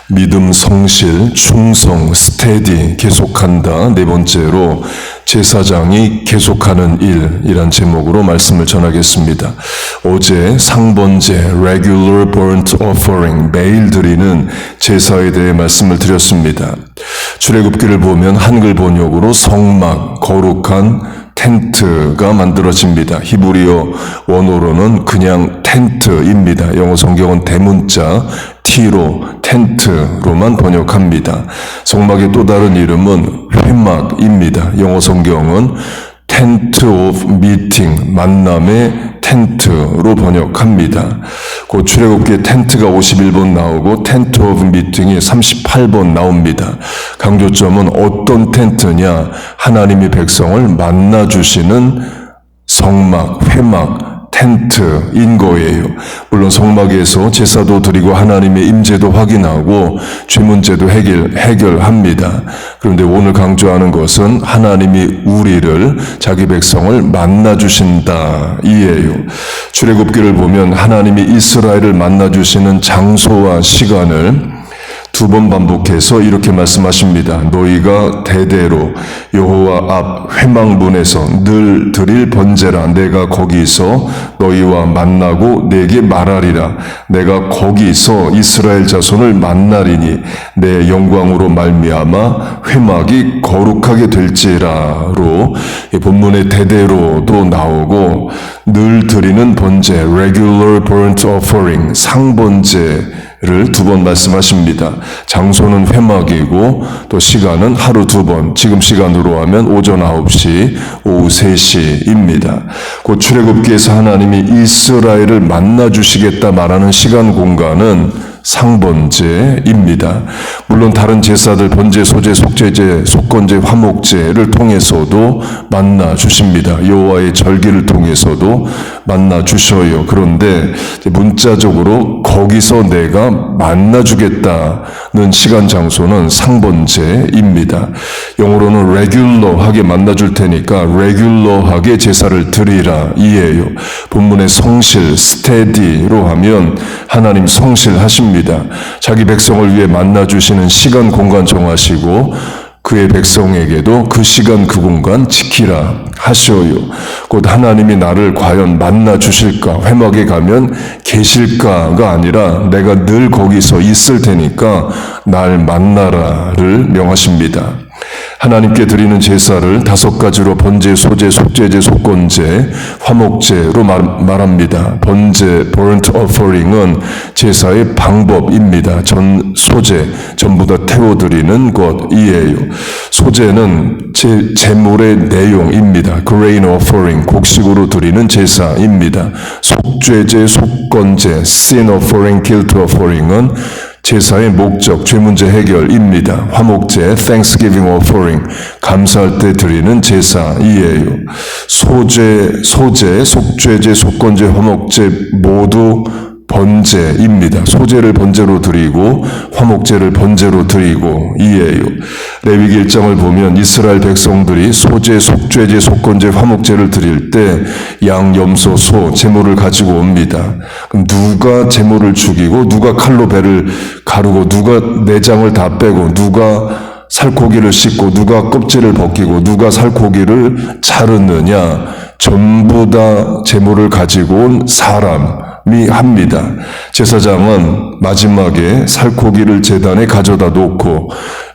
믿음, 성실, 충성, 스테디, 계속한다. 네 번째로 제사장이 계속하는 일이란 제목으로 말씀을 전하겠습니다. 어제 상번제, regular burnt offering, 매일 드리는 제사에 대해 말씀을 드렸습니다. 출애굽기를 보면 한글 번역으로 성막, 거룩한 텐트가 만들어집니다. 히브리어 원어로는 그냥 텐트입니다. 영어 성경은 대문자 T로 텐트로만 번역합니다. 성막의 또 다른 이름은 회막입니다. 영어 성경은 tent of meeting, 만남의 텐트로 번역합니다. 그 출애굽기에 텐트가 51번 나오고 tent of meeting이 38번 나옵니다. 강조점은 어떤 텐트냐? 하나님이 백성을 만나주시는 성막, 회막, 텐트인 거예요. 물론 성막에서 제사도 드리고 하나님의 임재도 확인하고 죄 문제도 해결합니다. 그런데 오늘 강조하는 것은 하나님이 우리를, 자기 백성을 만나주신다 이에요. 출애굽기를 보면 하나님이 이스라엘을 만나주시는 장소와 시간을 두 번 반복해서 이렇게 말씀하십니다. 너희가 대대로 여호와 앞 회막문에서 늘 드릴 번제라. 내가 거기서 너희와 만나고 내게 말하리라. 내가 거기서 이스라엘 자손을 만나리니 내 영광으로 말미암아 회막이 거룩하게 될지라로 본문의 대대로도 나오고 늘 드리는 번제, regular burnt offering, 상번제 를 두 번 말씀하십니다. 장소는 회막이고 또 시간은 하루 두 번, 지금 시간으로 하면 오전 9시, 오후 3시입니다. 곧 출애굽기에서 하나님이 이스라엘을 만나주시겠다 말하는 시간 공간은 상번제입니다. 물론 다른 제사들 번제, 소제, 속제제, 속건제, 화목제를 통해서도 만나 주십니다. 여호와의 절기를 통해서도 만나 주셔요. 그런데 문자적으로 거기서 내가 만나 주겠다는 시간 장소는 상번제입니다. 영어로는 regular하게 만나 줄 테니까 regular하게 제사를 드리라 이에요. 본문의 성실, steady로 하면 하나님 성실하십니다. 자기 백성을 위해 만나주시는 시간, 공간 정하시고 그의 백성에게도 그 시간, 그 공간 지키라 하셔요. 곧 하나님이 나를 과연 만나주실까? 회막에 가면 계실까가 아니라 내가 늘 거기서 있을 테니까 날 만나라를 명하십니다. 하나님께 드리는 제사를 5가지로 번제, 소제, 속제제, 속건제, 화목제로 말합니다. 번제, burnt offering은 제사의 방법입니다. 소제, 전부 다 태워드리는 것이에요. 소제는 제물의 내용입니다. grain offering, 곡식으로 드리는 제사입니다. 속죄제, 속건제, sin offering, guilt offering은 제사의 목적, 죄 문제 해결입니다. 화목제, Thanksgiving offering, 감사할 때 드리는 제사이에요. 소제, 속죄제, 속건제, 화목제 모두 번제입니다. 소제를 번제로 드리고 화목제를 번제로 드리고 이에요. 레위기 1장을 보면 이스라엘 백성들이 소제, 속죄제, 속건제, 화목제를 드릴 때 양, 염소, 소 제물을 가지고 옵니다. 그럼 누가 제물을 죽이고 누가 칼로 배를 가르고 누가 내장을 다 빼고 누가 살코기를 씻고 누가 껍질을 벗기고 누가 살코기를 자르느냐, 전부 다 제물을 가지고 온 사람이 합니다. 제사장은 마지막에 살코기를 제단에 가져다 놓고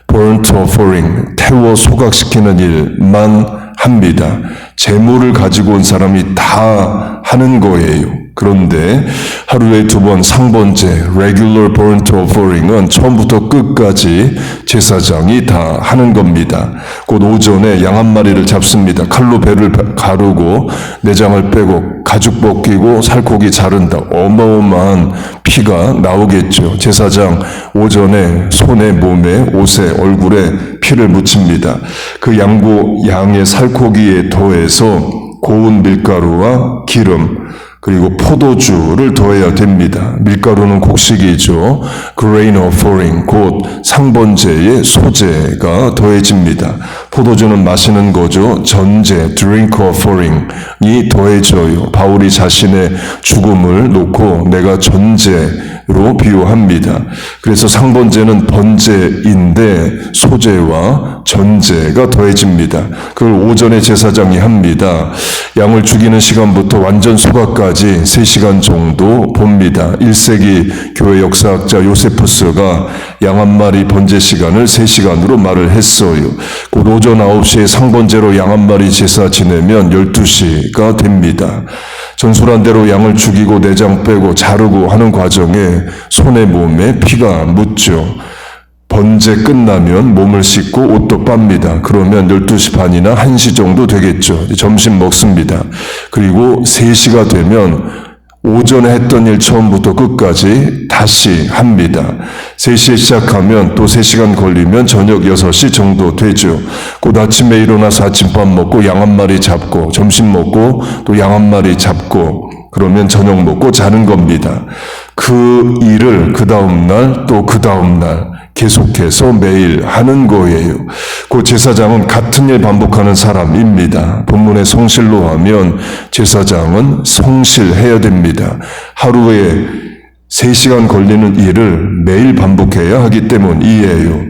burnt offering, 태워 소각시키는 일만 합니다. 제물을 가지고 온 사람이 다 하는 거예요. 그런데 하루에 2번 상번제, regular burnt offering은 처음부터 끝까지 제사장이 다 하는 겁니다. 곧 오전에 양 한 마리를 잡습니다. 칼로 배를 가르고 내장을 빼고 가죽 벗기고 살코기 자른다. 어마어마한 피가 나오겠죠. 제사장 오전에 손에, 몸에, 옷에, 얼굴에 피를 묻힙니다. 그 양의 살코기에 더해서 고운 밀가루와 기름, 그리고 포도주를 더해야 됩니다. 밀가루는 곡식이죠. grain offering, 곧 상번제의 소제가 더해집니다. 포도주는 마시는 거죠. 전제, drink offering이 더해져요. 바울이 자신의 죽음을 놓고 내가 전제를 비유합니다. 그래서 상번제는 번제인데 소제와 전제가 더해집니다. 그걸 오전에 제사장이 합니다. 양을 죽이는 시간부터 완전 소각까지 3시간 정도 봅니다. 1세기 교회 역사학자 요세푸스가 양 한 마리 번제 시간을 3시간으로 말을 했어요. 곧 오전 9시에 상번제로 양 한 마리 제사 지내면 12시가 됩니다. 전술한 대로 양을 죽이고 내장 빼고 자르고 하는 과정에 손에 몸에 피가 묻죠. 번제 끝나면 몸을 씻고 옷도 빱니다. 그러면 12시 반이나 1시 정도 되겠죠. 점심 먹습니다. 그리고 3시가 되면 오전에 했던 일 처음부터 끝까지 다시 합니다. 3시에 시작하면 또 3시간 걸리면 저녁 6시 정도 되죠. 곧 아침에 일어나서 아침밥 먹고 양 한 마리 잡고 점심 먹고 또 양 한 마리 잡고 그러면 저녁 먹고 자는 겁니다. 그 일을 그 다음날 또 그 다음날 계속해서 매일 하는 거예요. 그 제사장은 같은 일 반복하는 사람입니다. 본문의 성실로 하면 제사장은 성실해야 됩니다. 하루에 3시간 걸리는 일을 매일 반복해야 하기 때문이에요.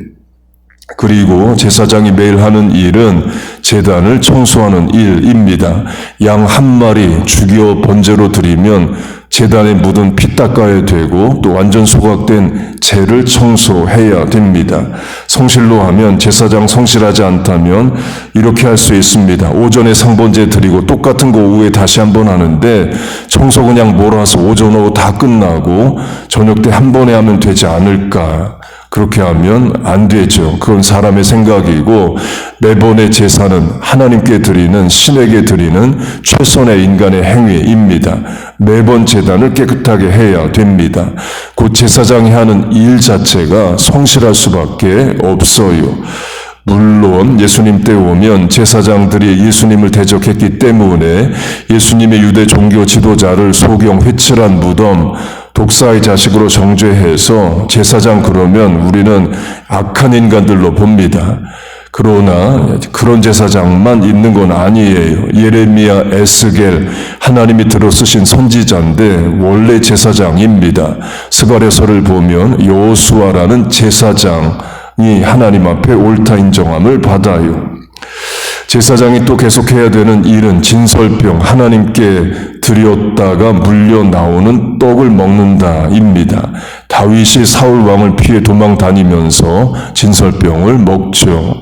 그리고 제사장이 매일 하는 일은 제단을 청소하는 일입니다. 양 한 마리 죽여 번제로 드리면 제단에 묻은 피 닦아야 되고 또 완전 소각된 재를 청소해야 됩니다. 성실로 하면 제사장 성실하지 않다면 이렇게 할 수 있습니다. 오전에 상번제 드리고 똑같은 거 오후에 다시 한번 하는데 청소 그냥 몰아서 오전 오후 다 끝나고 저녁 때 한 번에 하면 되지 않을까. 그렇게 하면 안 되죠. 그건 사람의 생각이고 매번의 제사는 하나님께 드리는 신에게 드리는 최선의 인간의 행위입니다. 매번 제단을 깨끗하게 해야 됩니다. 곧 제사장이 하는 일 자체가 성실할 수밖에 없어요. 물론 예수님 때 오면 제사장들이 예수님을 대적했기 때문에 예수님의 유대 종교 지도자를 소경 회칠한 무덤 독사의 자식으로 정죄해서 제사장 그러면 우리는 악한 인간들로 봅니다. 그러나 그런 제사장만 있는 건 아니에요. 예레미야, 에스겔 하나님이 들어 쓰신 선지자인데 원래 제사장입니다. 스가랴서를 보면 여호수아라는 제사장이 하나님 앞에 옳다 인정함을 받아요. 제사장이 또 계속해야 되는 일은 진설병, 하나님께 드렸다가 물려 나오는 떡을 먹는다입니다. 다윗이 사울 왕을 피해 도망 다니면서 진설병을 먹죠.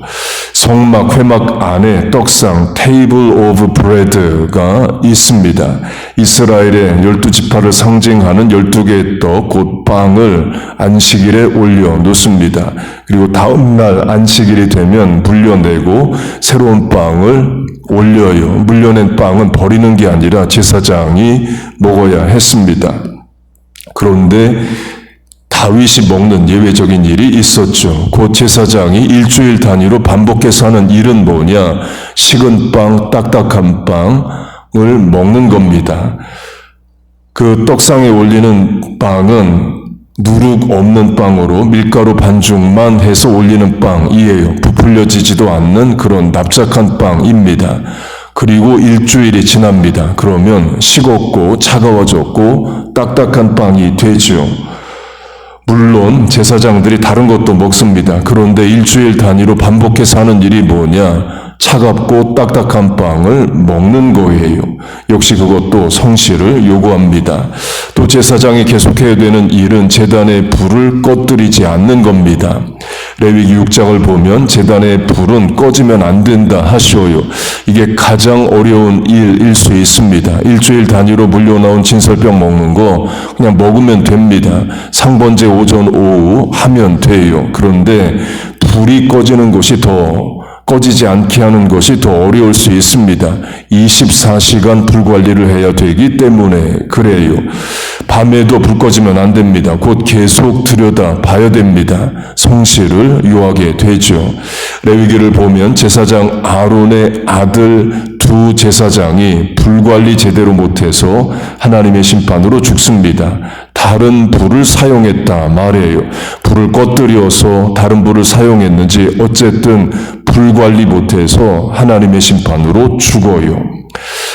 성막, 회막 안에 떡상, 테이블 오브 브레드가 있습니다. 이스라엘의 12지파를 상징하는 12개의 떡, 곧 빵을 안식일에 올려놓습니다. 그리고 다음날 안식일이 되면 물려내고 새로운 빵을 올려요. 물려낸 빵은 버리는 게 아니라 제사장이 먹어야 했습니다. 그런데 다윗이 먹는 예외적인 일이 있었죠. 곧 제사장이 일주일 단위로 반복해서 하는 일은 뭐냐? 식은 빵, 딱딱한 빵을 먹는 겁니다. 그 떡상에 올리는 빵은 누룩 없는 빵으로 밀가루 반죽만 해서 올리는 빵이에요. 부풀려지지도 않는 그런 납작한 빵입니다. 그리고 일주일이 지납니다. 그러면 식었고 차가워졌고 딱딱한 빵이 되죠. 물론 제사장들이 다른 것도 먹습니다. 그런데 일주일 단위로 반복해서 하는 일이 뭐냐? 차갑고 딱딱한 빵을 먹는 거예요. 역시 그것도 성실을 요구합니다. 또 제사장이 계속해야 되는 일은 제단의 불을 꺼뜨리지 않는 겁니다. 레위기 6장을 보면 제단의 불은 꺼지면 안 된다 하셔요. 이게 가장 어려운 일일 수 있습니다. 일주일 단위로 물려나온 진설병 먹는 거 그냥 먹으면 됩니다. 상번제 오전 오후 하면 돼요. 그런데 불이 꺼지는 것이 꺼지지 않게 하는 것이 더 어려울 수 있습니다. 24시간 불 관리를 해야 되기 때문에 그래요. 밤에도 불 꺼지면 안 됩니다. 곧 계속 들여다 봐야 됩니다. 성실을 요하게 되죠. 레위기를 보면 제사장 아론의 아들 두 제사장이 불 관리 제대로 못해서 하나님의 심판으로 죽습니다. 다른 불을 사용했다 말이에요. 불을 꺼뜨려서 다른 불을 사용했는지 어쨌든 불 관리 못해서 하나님의 심판으로 죽어요.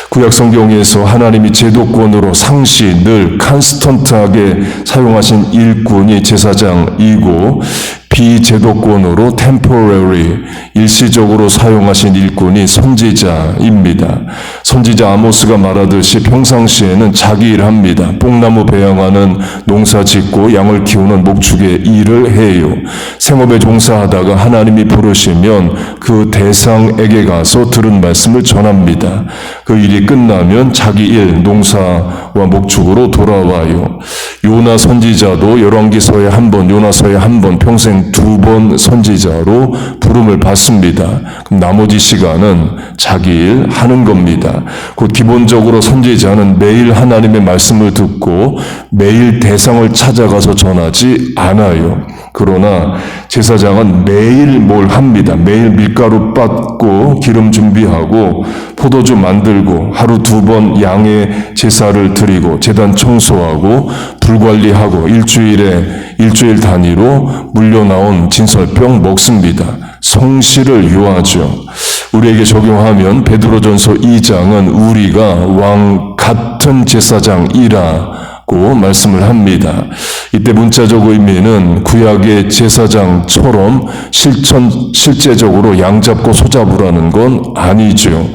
구약 성경에서 하나님이 제도권으로 상시 늘 컨스턴트하게 사용하신 일꾼이 제사장이고 비제도권으로 temporary 일시적으로 사용하신 일꾼이 선지자입니다. 선지자 아모스가 말하듯이 평상시에는 자기 일합니다. 뽕나무 배양하는 농사 짓고 양을 키우는 목축의 일을 해요. 생업에 종사하다가 하나님이 부르시면 그 대상에게 가서 들은 말씀을 전합니다. 그 일이 끝나면 자기 일, 농사와 목축으로 돌아와요. 요나 선지자도 열왕기서에 한 번, 요나서에 한 번, 평생 2번 선지자로 부름을 받습니다. 그럼 나머지 시간은 자기 일 하는 겁니다. 곧 기본적으로 선지자는 매일 하나님의 말씀을 듣고 매일 대상을 찾아가서 전하지 않아요. 그러나 제사장은 매일 뭘 합니다. 매일 밀가루 빻고 기름 준비하고 포도주 만들고 하루 2번 양의 제사를 드리고 제단 청소하고 불 관리하고 일주일 단위로 물려나온 진설병 먹습니다. 성실을 요하죠. 우리에게 적용하면 베드로전서 2장은 우리가 왕 같은 제사장이라고 말씀을 합니다. 이때 문자적 의미는 구약의 제사장처럼 실제적으로 양 잡고 소 잡으라는 건 아니죠.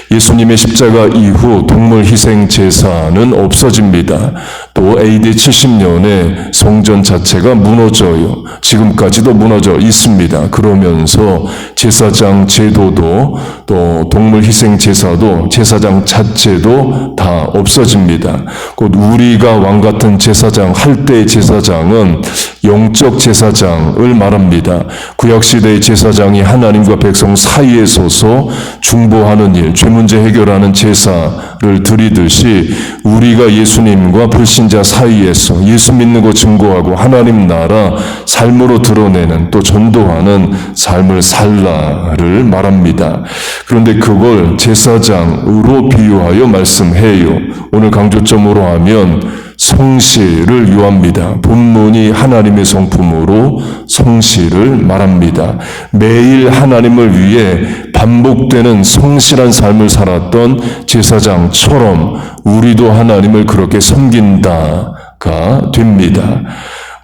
예수님의 십자가 이후 동물 희생 제사는 없어집니다. 또 AD 70년에 성전 자체가 무너져요. 지금까지도 무너져 있습니다. 그러면서 제사장 제도도 또 동물 희생 제사도 제사장 자체도 다 없어집니다. 곧 우리가 왕 같은 제사장 할 때의 제사장은 영적 제사장을 말합니다. 구약시대의 제사장이 하나님과 백성 사이에 서서 중보하는 일, 죄 문제 해결하는 제사를 드리듯이 우리가 예수님과 불신자 사이에서 예수 믿는 거 증거하고 하나님 나라 삶으로 드러내는 또 전도하는 삶을 살라를 말합니다. 그런데 그걸 제사장으로 비유하여 말씀해요. 오늘 강조점으로 하면 성실을 요합니다. 본문이 하나님의 성품으로 성실을 말합니다. 매일 하나님을 위해 반복되는 성실한 삶을 살았던 제사장처럼 우리도 하나님을 그렇게 섬긴다가 됩니다.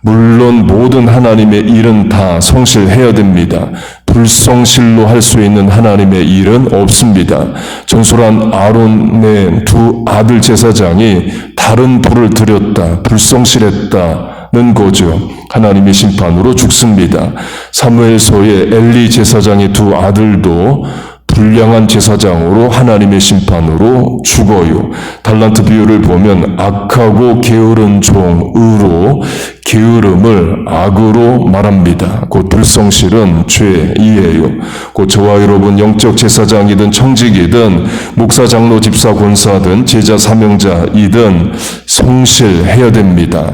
물론 모든 하나님의 일은 다 성실해야 됩니다. 불성실로 할 수 있는 하나님의 일은 없습니다. 전설한 아론의 2 아들 제사장이 다른 불을 드렸다, 불성실했다는 거죠. 하나님의 심판으로 죽습니다. 사무엘서의 엘리 제사장의 2 아들도 불량한 제사장으로 하나님의 심판으로 죽어요. 달란트 비유를 보면 악하고 게으른 종으로 게으름을 악으로 말합니다. 곧 불성실은 죄이에요. 곧 저와 여러분 영적 제사장이든 청직이든 목사, 장로, 집사, 권사든 제자, 사명자이든 성실해야 됩니다.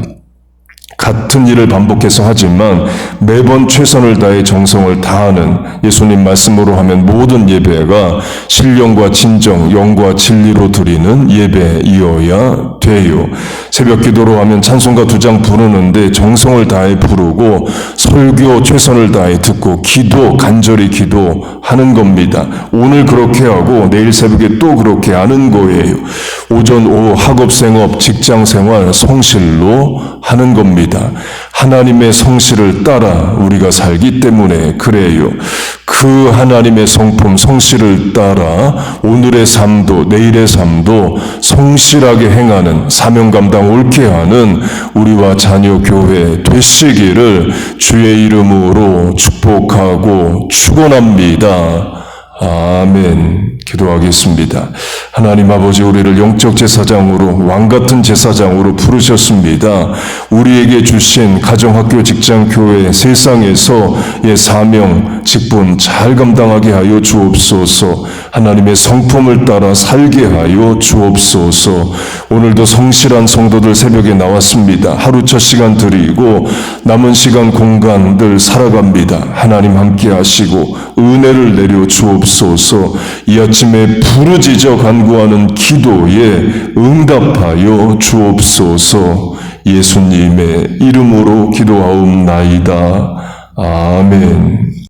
같은 일을 반복해서 하지만 매번 최선을 다해 정성을 다하는 예수님 말씀으로 하면 모든 예배가 신령과 진정, 영과 진리로 드리는 예배이어야 돼요. 새벽 기도로 하면 찬송가 2장 부르는데 정성을 다해 부르고 설교 최선을 다해 듣고 기도, 간절히 기도하는 겁니다. 오늘 그렇게 하고 내일 새벽에 또 그렇게 하는 거예요. 오전, 오후 학업생업, 직장생활 성실로 하는 겁니다. 하나님의 성실을 따라 우리가 살기 때문에 그래요. 그 하나님의 성품, 성실을 따라 오늘의 삶도 내일의 삶도 성실하게 행하는 사명 감당 옳게 하는 우리와 자녀 교회 되시기를 주의 이름으로 축복하고 축원합니다. 아멘. 기도하겠습니다. 하나님 아버지, 우리를 영적 제사장으로, 왕같은 제사장으로 부르셨습니다. 우리에게 주신 가정, 학교, 직장, 교회, 세상에서의 사명, 직분 잘 감당하게 하여 주옵소서. 하나님의 성품을 따라 살게 하여 주옵소서. 오늘도 성실한 성도들 새벽에 나왔습니다. 하루 첫 시간 드리고 남은 시간 공간들 살아갑니다. 하나님 함께 하시고 은혜를 내려 주옵소서. 이 아침에 부르짖어 간구하는 기도에 응답하여 주옵소서. 예수님의 이름으로 기도하옵나이다. 아멘.